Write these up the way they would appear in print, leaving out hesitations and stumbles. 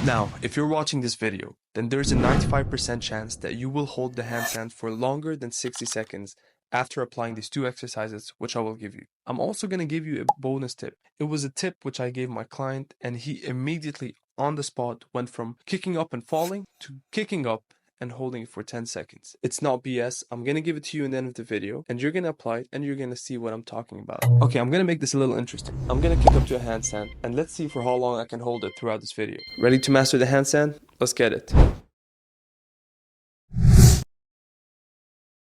Now, if you're watching this video, then there's a 95% chance that you will hold the handstand for longer than 60 seconds after applying these two exercises, which I will give you. I'm also going to give you a bonus tip. It was a tip which I gave my client, and he immediately on the spot went from kicking up and falling to kicking up and holding it for 10 seconds. It's not BS. I'm going to give it to you in the end of the video, and you're going to apply it and you're going to see what I'm talking about. Okay, I'm going to make this a little interesting. I'm going to kick up to a handstand, and let's see for how long I can hold it throughout this video. Ready to master the handstand? Let's get it.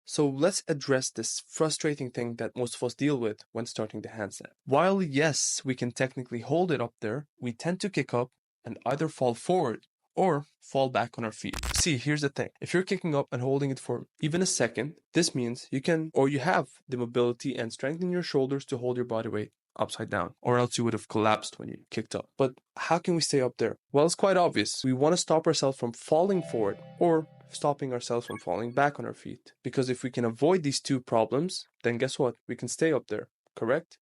So let's address this frustrating thing that most of us deal with when starting the handstand. While yes, we can technically hold it up there, we tend to kick up and either fall forward or fall back on our feet. See, here's the thing. If you're kicking up and holding it for even a second, this means you can, or you have the mobility and strength in your shoulders to hold your body weight upside down, or else you would have collapsed when you kicked up. But how can we stay up there? Well, it's quite obvious. We want to stop ourselves from falling forward or stopping ourselves from falling back on our feet. Because if we can avoid these two problems, then guess what? We can stay up there, correct?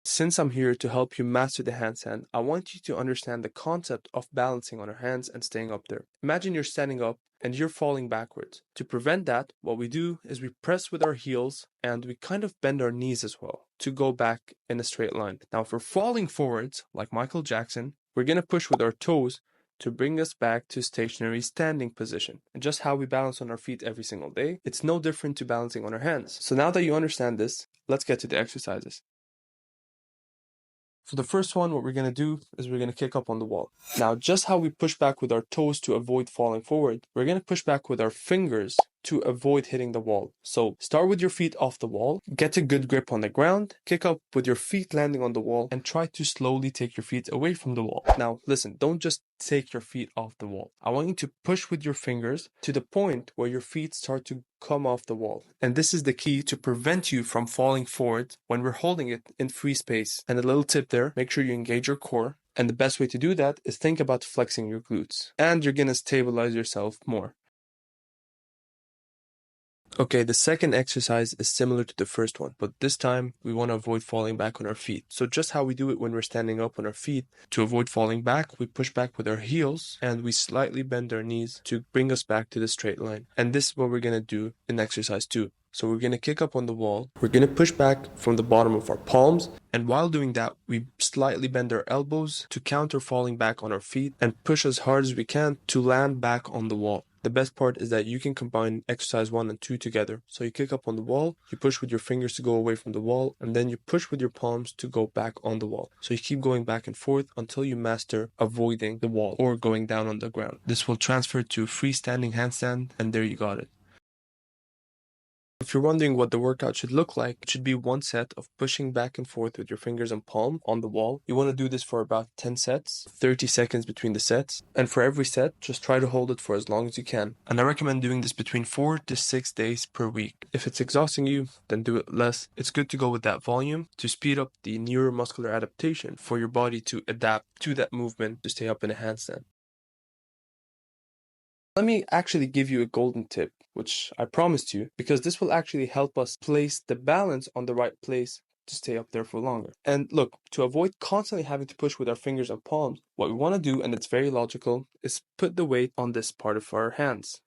Since I'm here to help you master the handstand, I want you to understand the concept of balancing on our hands and staying up there. Imagine you're standing up and you're falling backwards. To prevent that, what we do is we press with our heels and we kind of bend our knees as well to go back in a straight line. Now, if we're falling forwards, like Michael Jackson, we're going to push with our toes to bring us back to stationary standing position. And just how we balance on our feet every single day, it's no different to balancing on our hands. So now that you understand this, let's get to the exercises. For the first one, what we're going to do is we're going to kick up on the wall. Now, just how we push back with our toes to avoid falling forward, we're going to push back with our fingers to avoid hitting the wall. So start with your feet off the wall, get a good grip on the ground, kick up with your feet landing on the wall, and try to slowly take your feet away from the wall. Now, listen, don't just take your feet off the wall. I want you to push with your fingers to the point where your feet start to come off the wall. And this is the key to prevent you from falling forward when we're holding it in free space. And a little tip there, make sure you engage your core. And the best way to do that is think about flexing your glutes. And you're going to stabilize yourself more. Okay, the second exercise is similar to the first one, but this time we want to avoid falling back on our feet. So just how we do it when we're standing up on our feet, to avoid falling back, we push back with our heels and we slightly bend our knees to bring us back to the straight line. And this is what we're going to do in exercise 2. So we're going to kick up on the wall, we're going to push back from the bottom of our palms, and while doing that, we slightly bend our elbows to counter falling back on our feet and push as hard as we can to land back on the wall. The best part is that you can combine exercise 1 and 2 together. So you kick up on the wall, you push with your fingers to go away from the wall, and then you push with your palms to go back on the wall. So you keep going back and forth until you master avoiding the wall or going down on the ground. This will transfer to freestanding handstand, and there you got it. If you're wondering what the workout should look like, it should be one set of pushing back and forth with your fingers and palm on the wall. You want to do this for about 10 sets, 30 seconds between the sets. And for every set, just try to hold it for as long as you can. And I recommend doing this between 4 to 6 days per week. If it's exhausting you, then do it less. It's good to go with that volume to speed up the neuromuscular adaptation for your body to adapt to that movement to stay up in a handstand. Let me actually give you a golden tip, which I promised you, because this will actually help us place the balance on the right place to stay up there for longer. And look, to avoid constantly having to push with our fingers and palms, what we want to do, and it's very logical, is put the weight on this part of our hands,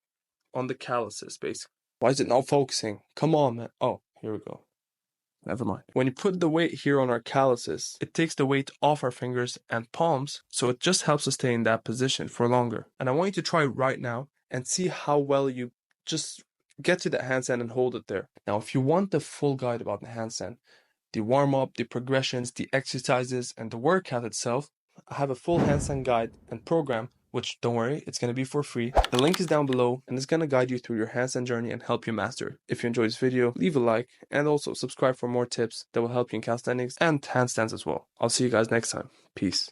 on the calluses, basically. Why is it not focusing? Come on, man. Oh, here we go. Never mind. When you put the weight here on our calluses, it takes the weight off our fingers and palms, so it just helps us stay in that position for longer. And I want you to try right now and see how well you just get to that handstand and hold it there. Now, if you want the full guide about the handstand, the warm-up, the progressions, the exercises, and the workout itself, I have a full handstand guide and program, which, don't worry, it's going to be for free. The link is down below, and it's going to guide you through your handstand journey and help you master it. If you enjoyed this video, leave a like, and also subscribe for more tips that will help you in calisthenics and handstands as well. I'll see you guys next time. Peace.